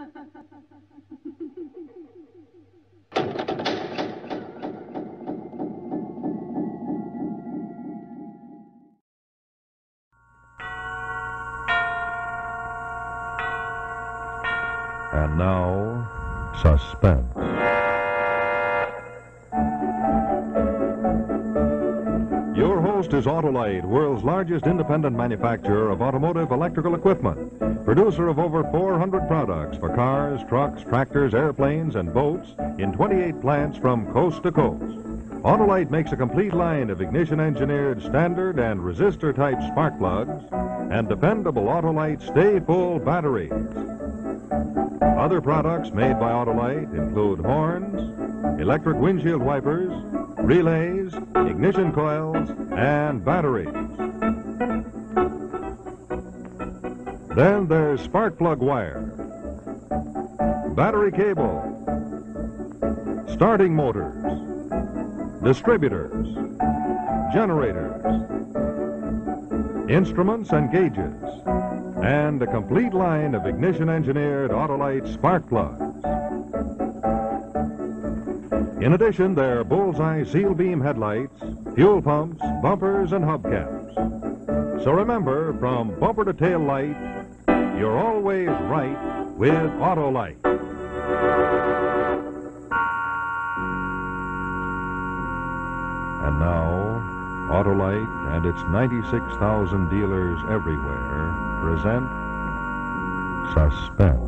And now, Suspense. Your host is Autolite, world's largest independent manufacturer of automotive electrical equipment. Producer of over 400 products for cars, trucks, tractors, airplanes, and boats in 28 plants from coast to coast. Autolite makes a complete line of ignition-engineered standard and resistor-type spark plugs and dependable Autolite stay-full batteries. Other products made by Autolite include horns, electric windshield wipers, relays, ignition coils, and batteries. Then there's spark plug wire, battery cable, starting motors, distributors, generators, instruments and gauges, and a complete line of ignition-engineered Autolite spark plugs. In addition, there are bullseye seal beam headlights, fuel pumps, bumpers, and hubcaps. So remember, from bumper to tail light, you're always right with Autolite. And now, Autolite and its 96,000 dealers everywhere present Suspense.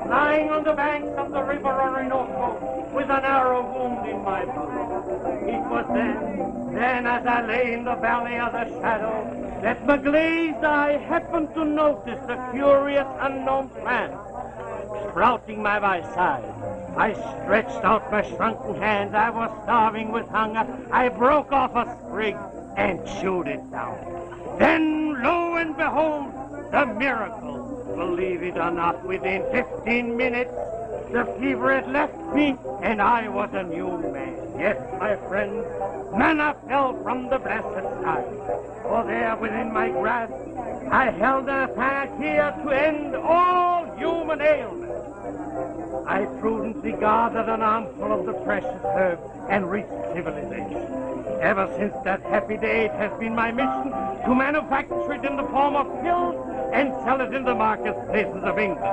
Lying on the banks of the river Orinoco with an arrow wound in my boot. It was then as I lay in the valley of the shadow, that my glazed eye happened to notice a curious unknown plant sprouting by my side. I stretched out my shrunken hand. I was starving with hunger. I broke off a sprig and chewed it down. Then, lo and behold, the miracle. Believe it or not, within 15 minutes, the fever had left me, and I was a new man. Yes, my friends, manna fell from the blessed sky. For there, within my grasp, I held a panacea to end all human ailments. I prudently gathered an armful of the precious herb and reached civilization. Ever since that happy day, it has been my mission to manufacture it in the form of pills and sell it in the marketplaces of England.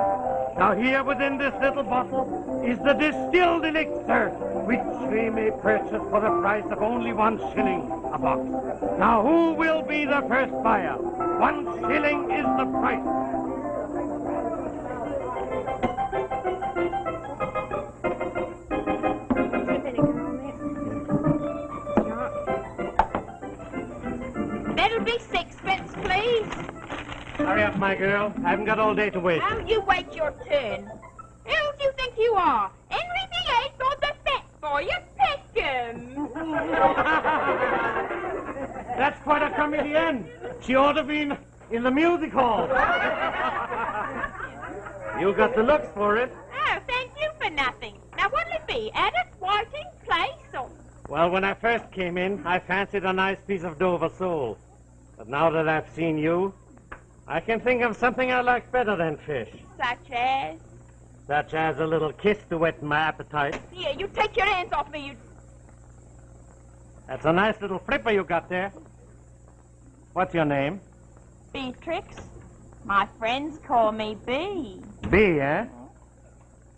Now here within this little bottle is the distilled elixir, which we may purchase for the price of only 1 shilling a box. Now who will be the first buyer? 1 shilling is the price. That'll be 6pence, please. Hurry up, my girl. I haven't got all day to wait. How you wait your turn? Who do you think you are? Henry VIII or the fat boy of Peckham? That's quite a comedienne. She ought to be in the music hall. You got the looks for it. Oh, thank you for nothing. Now, what'll it be? Addis Whiting Place or... Well, when I first came in, I fancied a nice piece of Dover sole. But now that I've seen you, I can think of something I like better than fish. Such as? Such as a little kiss to whet my appetite. Here, you take your hands off me, you... That's a nice little flipper you got there. What's your name? Beatrix. My friends call me Bee. Bee, eh?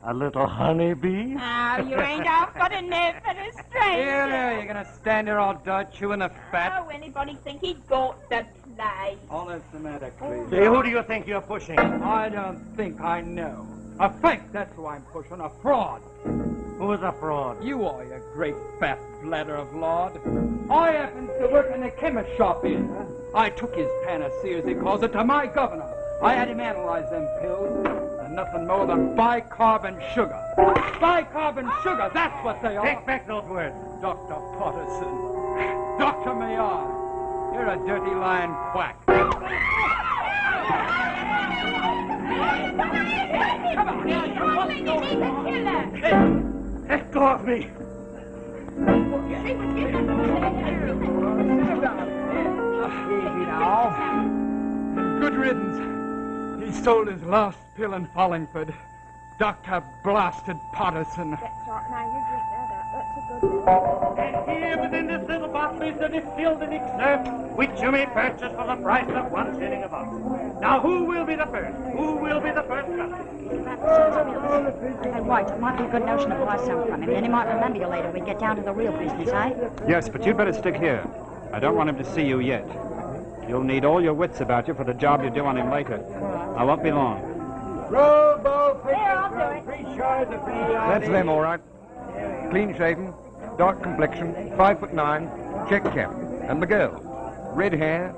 A little honeybee? Now, you ain't off got a nerve for a stranger. Here, there, you're going to stand there all dull, chewing the fat. Oh, anybody think he'd got the place? All that's the matter, please. Say, who do you think you're pushing? I don't think I know. A fake, that's who I'm pushing, a fraud. Who's a fraud? You are, you great fat bladder of lard. I happen to work in a chemist shop here. I took his panacea, as he calls it, to my governor. I had him analyze them pills. The nothing more than bicarbon sugar. Bicarbon sugar, that's what they are. Take back those words. Dr. Potterson. Dr. Maillard. You're a dirty lying quack. Come on, now, you must go. Let go of me. Easy now. Good riddance. He stole his last pill in Hollingford. Dr. Blasted Potterson. That's right, now you drink that up. That's a good one. And here within this little bottle is the distilled elixir, which you may purchase for the price of 1 shilling a bottle. Now, who will be the first? Who will be the first customer? And wait, it might be a good notion to buy some from him. Then he might remember you later when we get down to the real business, eh? Yes, but you'd better stick here. I don't want him to see you yet. You'll need all your wits about you for the job you do on him later. I won't be long. That's them, all right. Clean-shaven, dark complexion, 5'9", check cap. And the girl, red hair,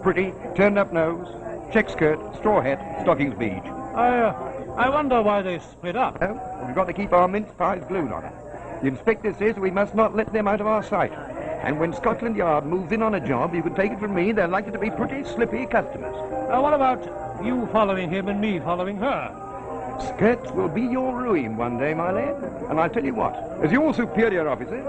pretty, turned-up nose, check skirt, straw hat, stockings beige. I wonder why they split up. Oh, we've got to keep our mince pies glued on it. The inspector says we must not let them out of our sight. And when Scotland Yard moves in on a job, you can take it from me, they're likely to be pretty slippy customers. What about you following him and me following her? Skirts will be your ruin one day, my lad. And I'll tell you what, as your superior officer,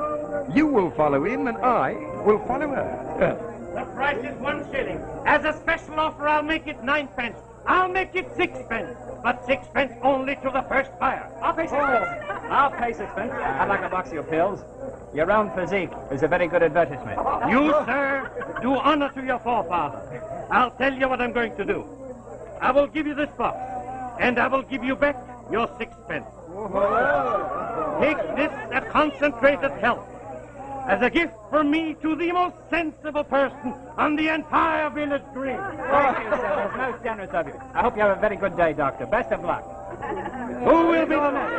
you will follow him and I will follow her. The price is 1 shilling. As a special offer, I'll make it 9 pence. I'll make it 6 pence. But 6 pence only to the first buyer. I'll pay 6 pence. I'll pay 6 pence. I'd like a box of your pills. Your round physique is a very good advertisement. You, sir, do honor to your forefather. I'll tell you what I'm going to do. I will give you this box, and I will give you back your 6 pence. Take this, a concentrated health, as a gift from me to the most sensible person on the entire village green. Thank you, sir. That's most generous of you. I hope you have a very good day, Doctor. Best of luck. Who will be the next?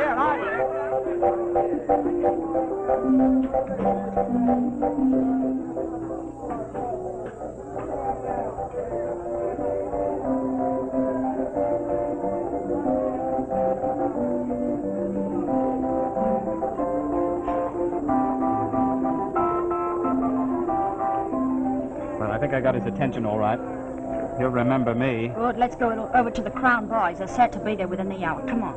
Well, I think I got his attention all right. He'll remember me. Good, let's go over to the Crown Boys. They're set to be there within the hour. Come on.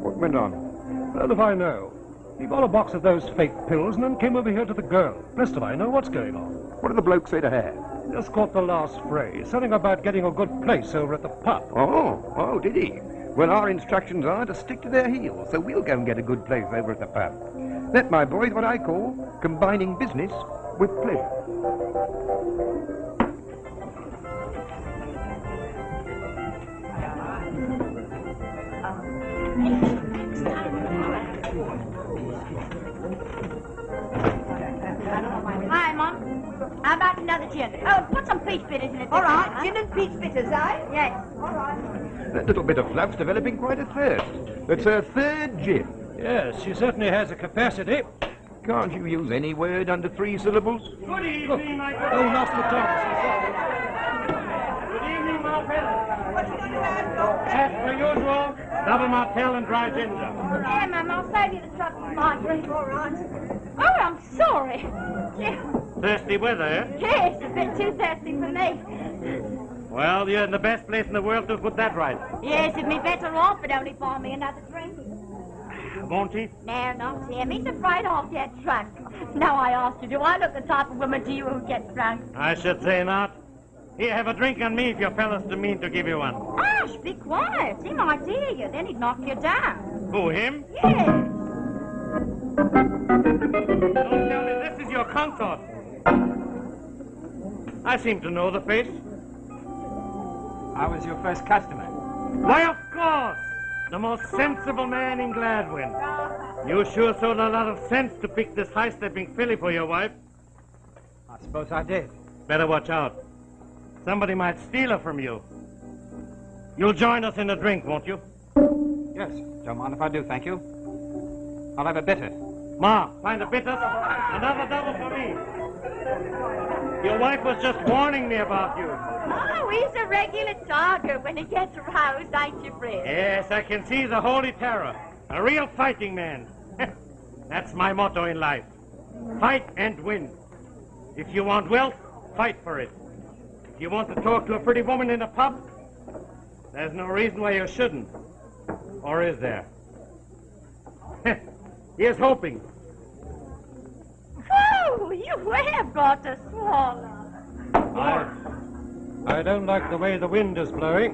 What went on? Well, if I know. He bought a box of those fake pills and then came over here to the girl. Blessed if I know what's going on. What did the bloke say to her? Just caught the last phrase. Something about getting a good place over at the pub. Oh, did he? Well, our instructions are to stick to their heels, so we'll go and get a good place over at the pub. That, my boy, is what I call combining business with pleasure. Hi, Mom. How about another gin? Oh, put some peach bitters in it. All right, gin and peach bitters, eh? Yes. All right. That little bit of fluff's developing quite a thirst. That's her third gin. Yes, she certainly has a capacity. Can't you use any word under 3 syllables? Good evening, my good. Oh, not the talk. Good evening, Martell. As per usual, double Martell and dry ginger. Yeah, Mum, I'll save you the trouble of my drink. All right. Oh, I'm sorry. Thirsty weather, eh? Yes, a bit too thirsty for me. Well, you're in the best place in the world to put that right. Yes, it'd be better off if only buy me another drink. Won't he? No, not him. He's afraid I'll get drunk. Now I asked you, do I look the type of woman to you who gets drunk? I should say not. Here, have a drink on me if your fella's too mean to give you one. Hush, be quiet. He might hear you. Then he'd knock you down. Who, him? Yes. Don't tell me this is your consort. I seem to know the face. I was your first customer. Why, of course. The most sensible man in Gladwin. You sure showed a lot of sense to pick this high-stepping filly for your wife. I suppose I did. Better watch out. Somebody might steal her from you. You'll join us in a drink, won't you? Yes, don't mind if I do, thank you. I'll have a bitter. Ma, find a bitter. Another double for me. Your wife was just warning me about you. Oh, he's a regular target when he gets roused, ain't you, Fred? Yes, I can see the holy terror. A real fighting man. That's my motto in life. Fight and win. If you want wealth, fight for it. If you want to talk to a pretty woman in a pub, there's no reason why you shouldn't. Or is there? Here's hoping. Oh, you have got to swallow. I don't like the way the wind is blowing.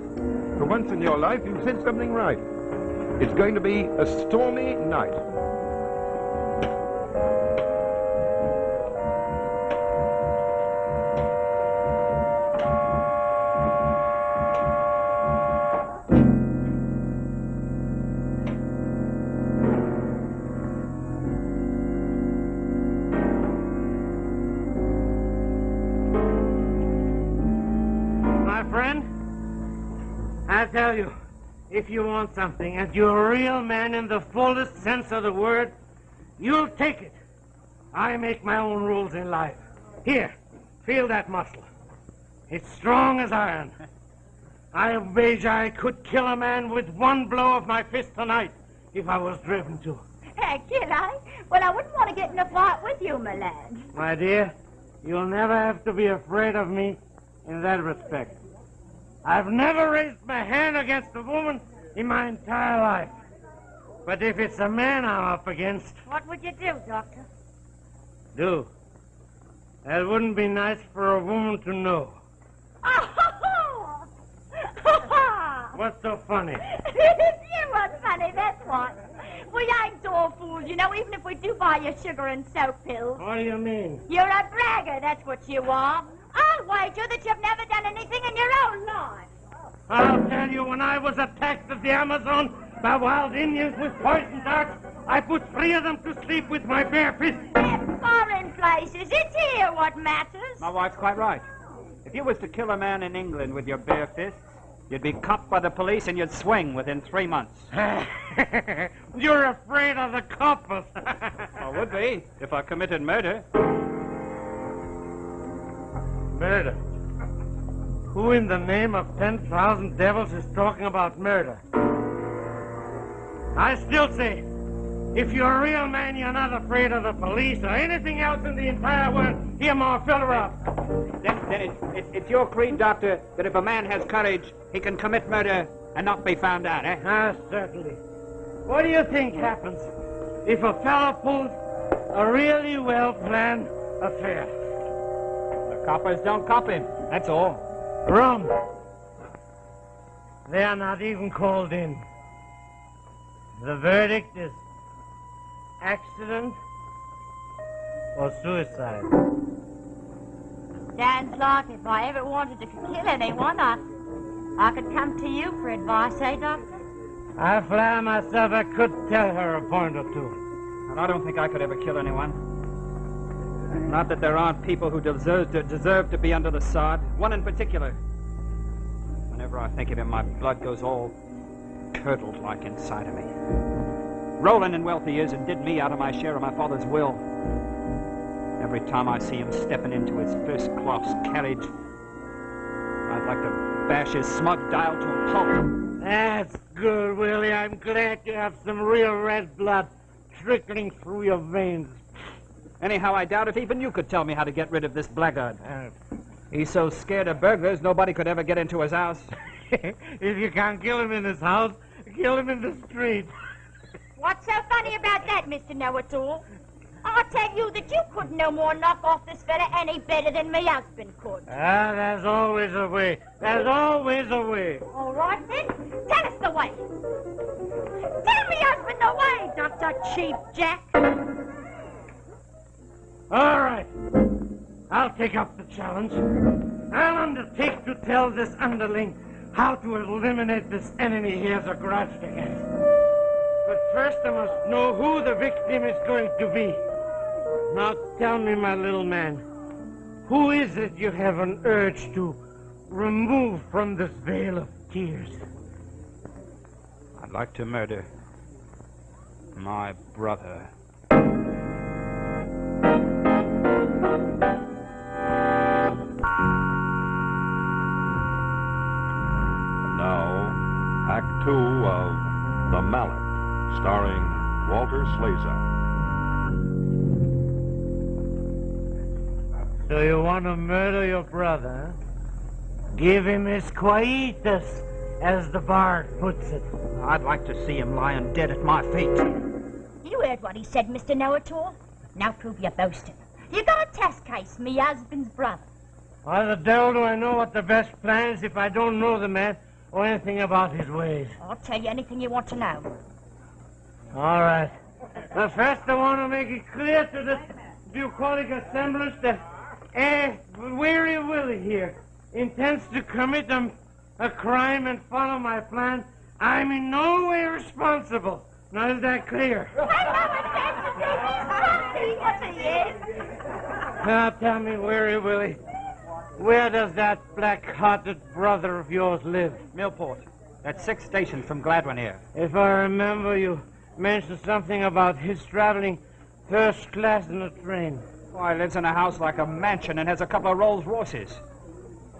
For once in your life, you said something right. It's going to be a stormy night. I tell you, if you want something and you're a real man in the fullest sense of the word, you'll take it. I make my own rules in life. Here, feel that muscle. It's strong as iron. I wager I could kill a man with one blow of my fist tonight if I was driven to. Can I? Well, I wouldn't want to get in a fight with you, my lad. My dear, you'll never have to be afraid of me in that respect. I've never raised my hand against a woman in my entire life. But if it's a man I'm up against... What would you do, Doctor? Do? That wouldn't be nice for a woman to know. What's so funny? You weren't funny, that's what. We ain't all fools, you know, even if we do buy you sugar and soap pills. What do you mean? You're a bragger, that's what you are. I'll wager that you've never done anything in your own life. I'll tell you, when I was attacked at the Amazon by wild Indians with poison darts, I put 3 of them to sleep with my bare fist. They're foreign places. It's here what matters. My wife's quite right. If you was to kill a man in England with your bare fists, you'd be caught by the police and you'd swing within 3 months. You're afraid of the coppers. I would be, if I committed murder. Murder? Who in the name of 10,000 devils is talking about murder? I still say, if you're a real man, you're not afraid of the police or anything else in the entire world. Here, Ma, fill her up. Then it's your creed, Doctor, that if a man has courage, he can commit murder and not be found out, eh? Ah, certainly. What do you think happens if a fellow pulls a really well-planned affair? Coppers don't cop him, that's all. Rum. They are not even called in. The verdict is accident or suicide. Sounds like if I ever wanted to kill anyone, I could come to you for advice, eh, Doctor? I flatter myself I could tell her a point or two. And I don't think I could ever kill anyone. Not that there aren't people who deserve to be under the sod. One in particular. Whenever I think of him, my blood goes all curdled like inside of me. Rolling in wealth he is and did me out of my share of my father's will. Every time I see him stepping into his first-class carriage, I'd like to bash his smug dial to a pulp. That's good, Willie. I'm glad you have some real red blood trickling through your veins. Anyhow, I doubt if even you could tell me how to get rid of this blackguard. He's so scared of burglars, nobody could ever get into his house. If you can't kill him in his house, kill him in the street. What's so funny about that, Mr. Know-It-All? I'll tell you that you couldn't no more knock off this fella any better than my husband could. Ah, there's always a way. There's always a way. All right, then. Tell us the way. Tell me husband the way, Dr. Cheap Jack. All right. I'll take up the challenge. I'll undertake to tell this underling how to eliminate this enemy he has a grudge against. But first I must know who the victim is going to be. Now tell me, my little man, who is it you have an urge to remove from this veil of tears? I'd like to murder my brother. of The Mallet, starring Walter Slazak. So you want to murder your brother, huh? Give him his quietus, as the bard puts it. I'd like to see him lying dead at my feet. You heard what he said, Mr. Know-It-All. Now prove your boasting. You got a test case, me husband's brother. Why the devil do I know what the best plan is if I don't know the man or anything about his ways? I'll tell you anything you want to know. All right. But first I want to make it clear to the bucolic assemblage that Weary Willie here intends to commit a crime and follow my plan. I'm in no way responsible. Now, is that clear? Now, tell me, Weary Willie, where does that black-hearted brother of yours live? Millport. That's 6 stations from Gladwin here. If I remember, you mentioned something about his traveling first class in a train. Why, he lives in a house like a mansion and has a couple of Rolls Royces.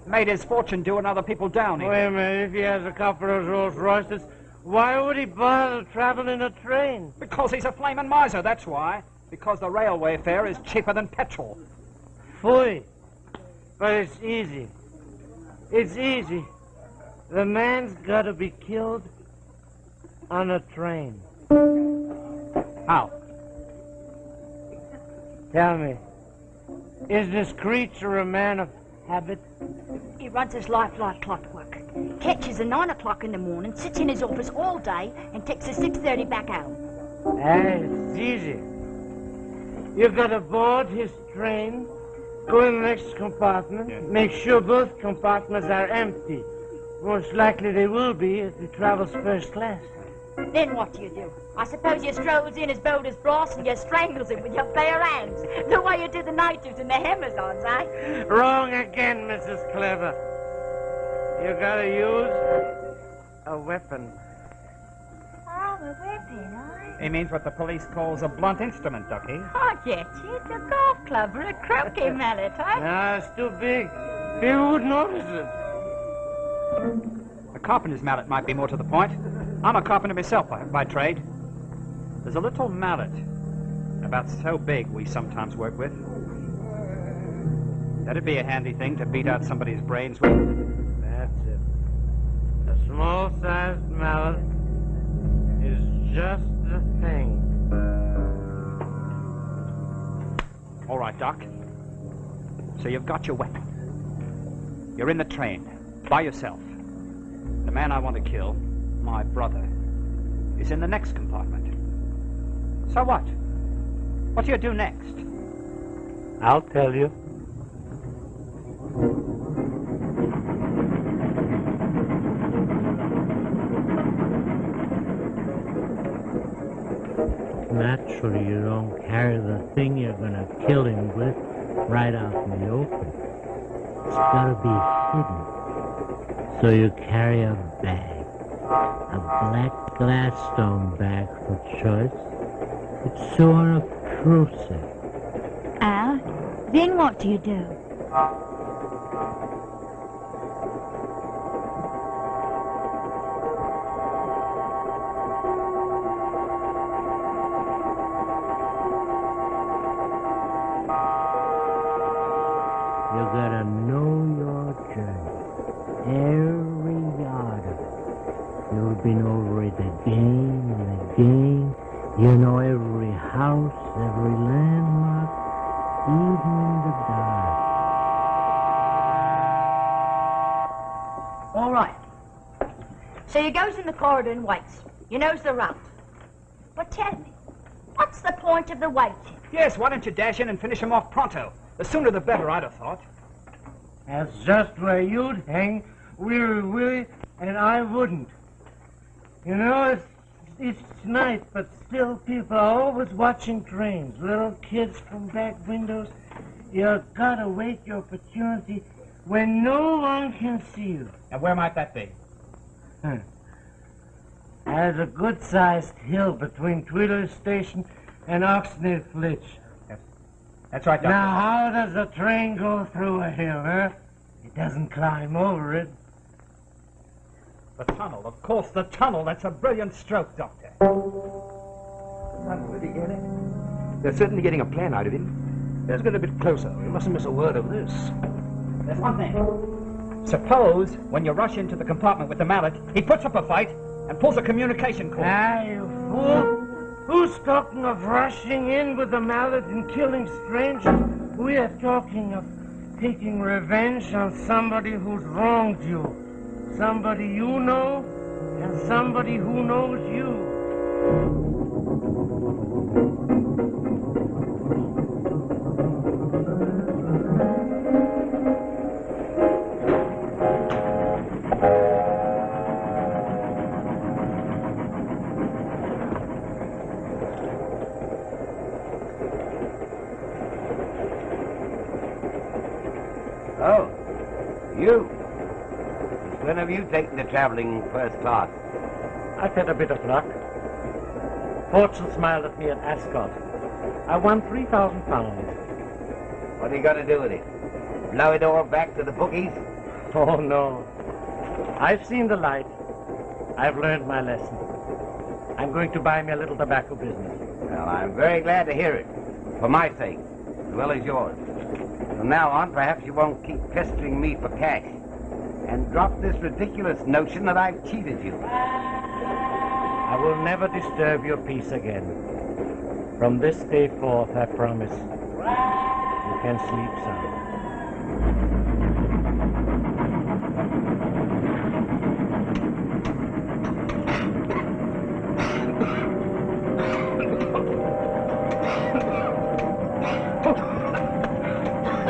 Made his fortune doing other people down here. Wait a minute, if he has a couple of Rolls Royces, why would he bother to travel in a train? Because he's a flaming miser, that's why. Because the railway fare is cheaper than petrol. Phooey. But it's easy. It's easy. The man's got to be killed on a train. How? Tell me, is this creature a man of habit? He runs his life like clockwork. Catches at 9 o'clock in the morning, sits in his office all day, and takes at 6:30 back home. It's easy. You've got to board his train, go in the next compartment, make sure both compartments are empty. Most likely they will be if he travels first class. Then what do? I suppose you strolls in as bold as brass and you strangles him with your bare hands. The way you do the natives and the Amazons, eh? Wrong again, Mrs. Clever. You gotta use a weapon. Oh, a weapon, eh? He means what the police calls a blunt instrument, Ducky. I get you. It's a golf club or a croquet mallet, eh? No, it's too big. People would notice it. A carpenter's mallet might be more to the point. I'm a carpenter myself by trade. There's a little mallet, about so big we sometimes work with. That'd be a handy thing to beat out somebody's brains with. That's it. A small-sized mallet is just the thing. All right, Doc. So you've got your weapon. You're in the train, by yourself. The man I want to kill, my brother, is in the next compartment. So what? What do you do next? I'll tell you. Naturally, you don't carry the thing you're going to kill him with right out in the open. It's got to be hidden. So you carry a bag, a black Gladstone bag for choice. It's sort of obtrusive. Ah, then what do you do? You gotta know your journey, every yard of it. You've been over it again and again. You know every house, every landmark, even in the dark. All right. So you goes in the corridor and waits. You knows the route. But tell me, what's the point of the waiting? Yes, why don't you dash in and finish him off pronto? The sooner the better, I'd have thought. That's just where you'd hang, Weary Willie, and I wouldn't. You know, it's night, but still people are always watching trains. Little kids from back windows. You gotta wait your opportunity when no one can see you. And where might that be? There's a good-sized hill between Tweedler's Station and Oxney Flitch. That's right, Doctor. Now, how does the train go through a hill, huh? It doesn't climb over it. The tunnel, of course, the tunnel. That's a brilliant stroke, Doctor. Did he get it? They're certainly getting a plan out of him. Let's get a bit closer. We mustn't miss a word of this. There's one thing. Suppose, when you rush into the compartment with the mallet, he puts up a fight and pulls a communication cord. Ah, you fool! Who's talking of rushing in with the mallet and killing strangers? We are talking of taking revenge on somebody who's wronged you. Somebody you know, and somebody who knows you. Oh, you. When have you taken the traveling first class? I've had a bit of luck. Fortune smiled at me at Ascot. I won £3,000. What are you going to do with it? Blow it all back to the bookies? Oh, no. I've seen the light. I've learned my lesson. I'm going to buy me a little tobacco business. Well, I'm very glad to hear it. For my sake, as well as yours. From now on, perhaps you won't keep pestering me for cash. And drop this ridiculous notion that I've cheated you. I will never disturb your peace again. From this day forth, I promise. You can sleep sound.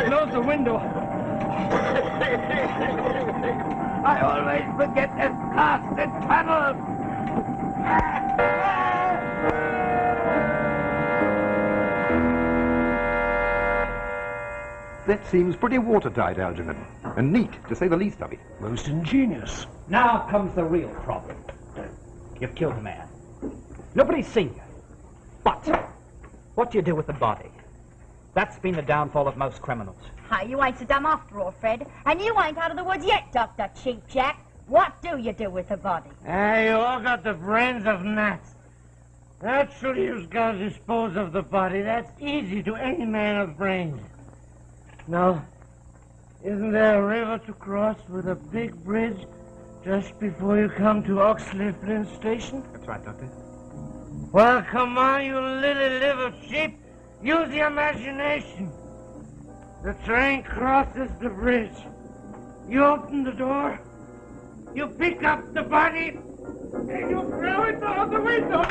Close the window. I always forget this blasted tunnel. That seems pretty watertight, Algernon. And neat, to say the least of it. Most ingenious. Now comes the real problem. You've killed a man. Nobody's seen you. But what do you do with the body? That's been the downfall of most criminals. Hi, you ain't so dumb after all, Fred. And you ain't out of the woods yet, Dr. Cheap Jack. What do you do with the body? Ah, you all got the brains of gnats. Naturally, you've got to dispose of the body. That's easy to any man of brains. No, isn't there a river to cross with a big bridge just before you come to Oxley Flint Station? That's right, Doctor. Well, come on, you little liver sheep. Use the imagination. The train crosses the bridge. You open the door. You pick up the body. And you throw it out the window.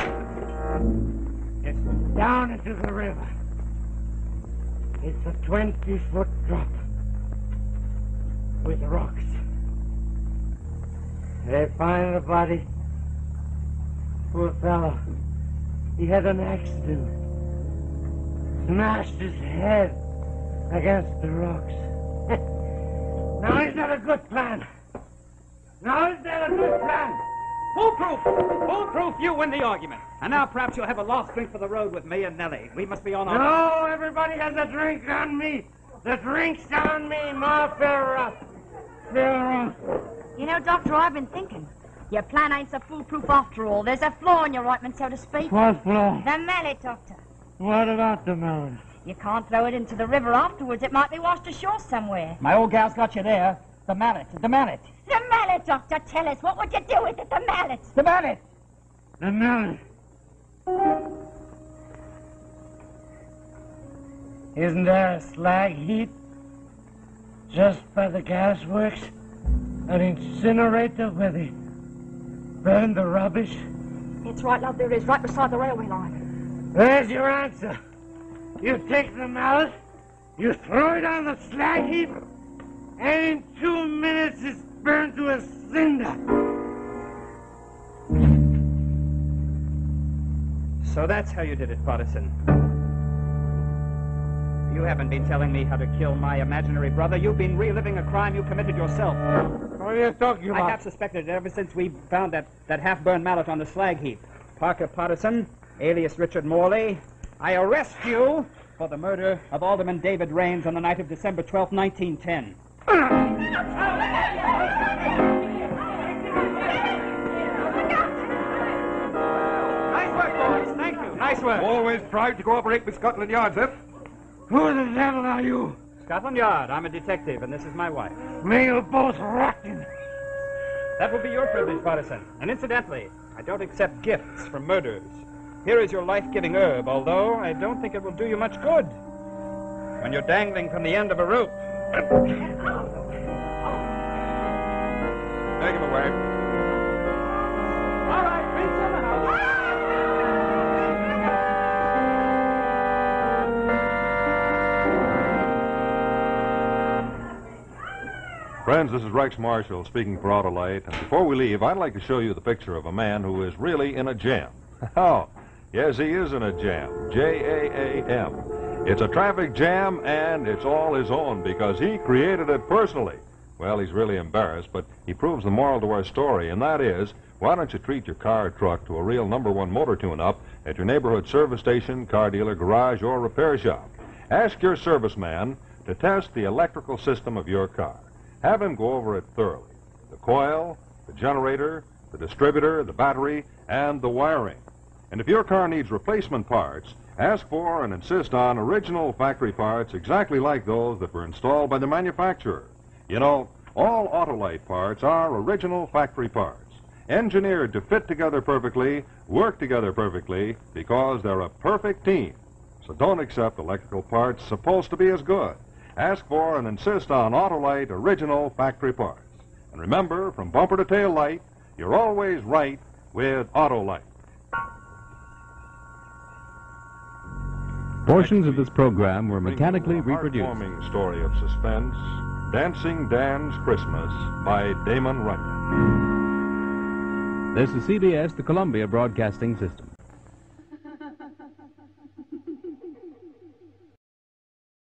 It's down into the river. It's a 20-foot drop. With rocks. They find the body. Poor fellow. He had an accident. Smashed his head against the rocks. Now is that a good plan? Now is that a good plan? Foolproof! Foolproof, you win the argument. And now perhaps you'll have a last drink for the road with me and Nellie. We must be on our... No, everybody has a drink on me. The drink's on me, Ma Farrah. You know, Doctor, I've been thinking. Your plan ain't so foolproof after all. There's a flaw in your ointment, so to speak. What flaw? The mallet, Doctor. What about the melon? You can't throw it into the river afterwards. It might be washed ashore somewhere. My old gal's got you there. The mallet. The mallet. The mallet, Doctor. Tell us, what would you do with it, the mallet? The mallet. The melon. Isn't there a slag heap just by the gas works? An incinerator where they burn the rubbish? It's right, love, there is, right beside the railway line. There's your answer. You take the mallet, you throw it on the slag heap, and in 2 minutes it's burned to a cinder. So that's how you did it, Partisan. You haven't been telling me how to kill my imaginary brother. You've been reliving a crime you committed yourself. What are you talking about? I have suspected it ever since we found that half-burned mallet on the slag heap. Parker Partisan, alias Richard Morley, I arrest you for the murder of Alderman David Raines on the night of December 12, 1910. Nice work. Always proud to cooperate with Scotland Yard, sir. Who the devil are you? Scotland Yard. I'm a detective, and this is my wife. May you both rot in. That will be your privilege, Partisan. And incidentally, I don't accept gifts from murderers. Here is your life-giving herb, although I don't think it will do you much good when you're dangling from the end of a rope. Take him away. All right, Prince in the house. Friends, this is Rex Marshall speaking for Autolite. And before we leave, I'd like to show you the picture of a man who is really in a jam. Oh, yes, he is in a jam. J-A-A-M. It's a traffic jam, and it's all his own because he created it personally. Well, he's really embarrassed, but he proves the moral to our story, and that is, why don't you treat your car or truck to a real #1 motor tune-up at your neighborhood service station, car dealer, garage, or repair shop. Ask your serviceman to test the electrical system of your car. Have him go over it thoroughly. The coil, the generator, the distributor, the battery, and the wiring. And if your car needs replacement parts, ask for and insist on original factory parts exactly like those that were installed by the manufacturer. You know, all Autolite parts are original factory parts, engineered to fit together perfectly, work together perfectly, because they're a perfect team. So don't accept electrical parts supposed to be as good. Ask for and insist on Autolite original factory parts. And remember, from bumper to tail light, you're always right with Autolite. Portions of this program were mechanically reproduced. Heartwarming story of suspense, Dancing Dan's Christmas by Damon Runyon. This is CBS, the Columbia Broadcasting System.